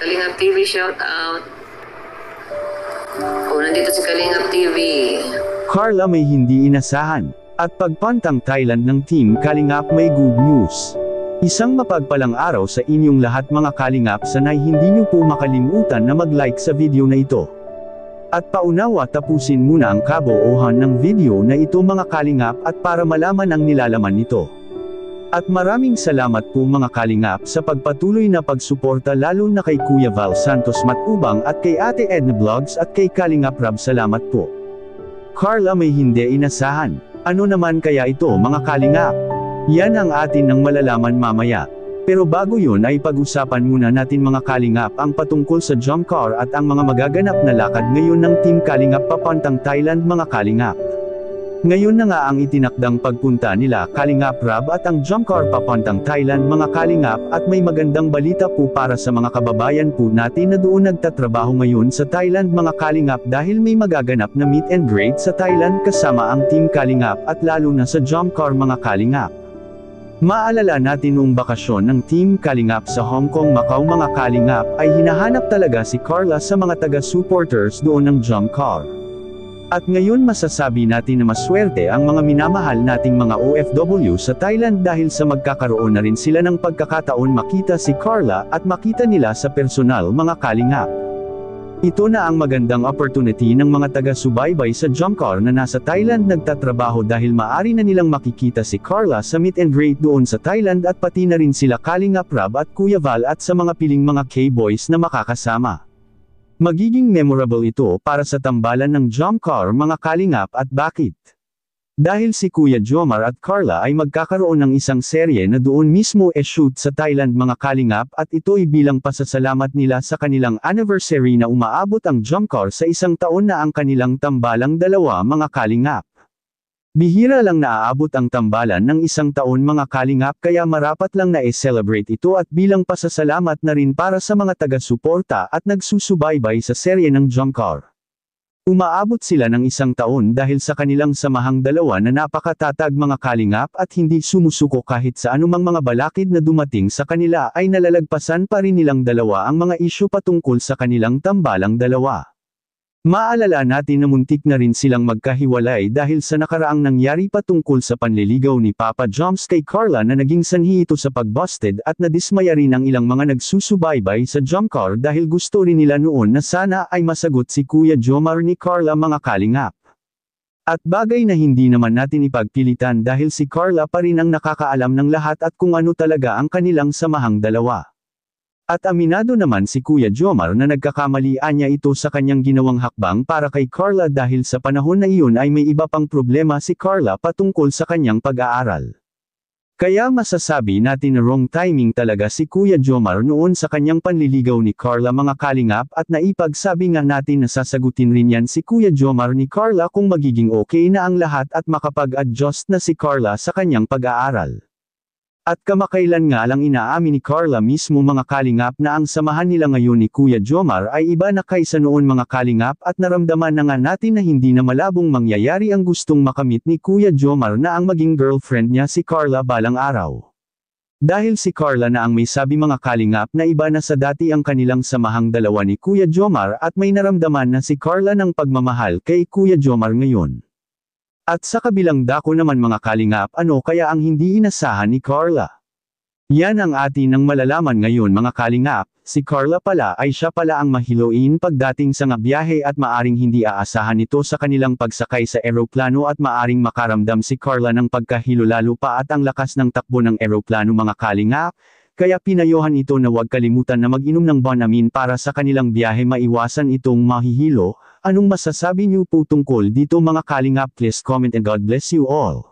Kalingap TV shout out. Oh, nandito si Kalingap TV. Carla may hindi inasahan. At pagpantang Thailand ng Team Kalingap may good news. Isang mapagpalang araw sa inyong lahat mga Kalingap, sanay hindi niyo po makalimutan na mag-like sa video na ito. At paunawa tapusin muna ang kabuuhan ng video na ito mga Kalingap at para malaman ang nilalaman nito. At maraming salamat po mga Kalingap sa pagpatuloy na pagsuporta lalo na kay Kuya Val Santos Matubang at kay Ate Edna Vlogs at kay Kalingap Rab, salamat po. Carla may hindi inasahan. Ano naman kaya ito mga Kalingap? Yan ang atin nang malalaman mamaya. Pero bago yun ay pag-usapan muna natin mga Kalingap ang patungkol sa jump car at ang mga magaganap na lakad ngayon ng Team Kalingap papuntang Thailand mga Kalingap. Ngayon na nga ang itinakdang pagpunta nila Kalingap Rab at ang jump car papuntang Thailand mga Kalingap, at may magandang balita po para sa mga kababayan po natin na doon nagtatrabaho ngayon sa Thailand mga Kalingap, dahil may magaganap na meet and greet sa Thailand kasama ang Team Kalingap at lalo na sa jump car mga Kalingap. Maalala natin noong bakasyon ng Team Kalingap sa Hong Kong, Macau mga Kalingap, ay hinahanap talaga si Carla sa mga taga-supporters doon ng jump car. At ngayon masasabi natin na maswerte ang mga minamahal nating mga OFW sa Thailand dahil sa magkakaroon na rin sila ng pagkakataon makita si Carla at makita nila sa personal mga Kalingap. Ito na ang magandang opportunity ng mga taga-subaybay sa jump car na nasa Thailand nagtatrabaho dahil maari na nilang makikita si Carla sa meet and greet doon sa Thailand at pati na rin sila Kalingap Rab at Kuya Val at sa mga piling mga K-boys na makakasama. Magiging memorable ito para sa tambalan ng jump car mga Kalingap, at bakit? Dahil si Kuya Jomar at Carla ay magkakaroon ng isang serye na doon mismo shoot sa Thailand mga Kalingap, at ito ay bilang pasasalamat nila sa kanilang anniversary na umaabot ang jump car sa 1 taon na ang kanilang tambalang dalawa mga Kalingap. Bihira lang naaabot ang tambalan ng 1 taon mga Kalingap, kaya marapat lang na i-celebrate ito at bilang pasasalamat na rin para sa mga taga-suporta at nagsusubaybay sa serye ng jump car. Umaabot sila ng 1 taon dahil sa kanilang samahang dalawa na napakatatag mga Kalingap, at hindi sumusuko kahit sa anumang mga balakid na dumating sa kanila ay nalalagpasan pa rin nilang dalawa ang mga isyu patungkol sa kanilang tambalang dalawa. Maalala natin na muntik na rin silang magkahiwalay dahil sa nakaraang nangyari patungkol sa panliligaw ni Papa Joms kay Carla na naging sanhi ito sa pagbusted, at nadismaya rin ang ilang mga nagsusubaybay sa jump car dahil gusto rin nila noon na sana ay masagot si Kuya Jomar ni Carla mga Kalingap. At bagay na hindi naman natin ipagpilitan dahil si Carla pa rin ang nakakaalam ng lahat at kung ano talaga ang kanilang samahang dalawa. At aminado naman si Kuya Jomar na nagkakamalian niya ito sa kanyang ginawang hakbang para kay Carla dahil sa panahon na iyon ay may iba pang problema si Carla patungkol sa kanyang pag-aaral. Kaya masasabi natin na wrong timing talaga si Kuya Jomar noon sa kanyang panliligaw ni Carla mga Kalingap, at naipagsabi nga natin na sasagutin rin yan si Kuya Jomar ni Carla kung magiging okay na ang lahat at makapag-adjust na si Carla sa kanyang pag-aaral. At kamakailan nga lang inaamin ni Carla mismo mga Kalingap na ang samahan nila ngayon ni Kuya Jomar ay iba na kaysa noon mga Kalingap, at naramdaman na nga natin na hindi na malabong mangyayari ang gustong makamit ni Kuya Jomar na ang maging girlfriend niya si Carla balang araw. Dahil si Carla na ang may sabi mga Kalingap na iba na sa dati ang kanilang samahang dalawa ni Kuya Jomar, at may naramdaman na si Carla ng pagmamahal kay Kuya Jomar ngayon. At sa kabilang dako naman mga Kalingap, ano kaya ang hindi inasahan ni Carla? Yan ang atin nang malalaman ngayon mga Kalingap. Si Carla pala ay siya pala ang mahiloin pagdating sa nga biyahe, at maaring hindi aasahan ito sa kanilang pagsakay sa eroplano, at maaring makaramdam si Carla ng pagkahilo lalo pa at ang lakas ng takbo ng eroplano mga Kalingap. Kaya pinayohan ito na huwag kalimutan na mag-inom ng Bonamin para sa kanilang biyahe maiwasan itong mahihilo. Anong masasabi niyo po tungkol dito mga Kalingap? Please comment and God bless you all.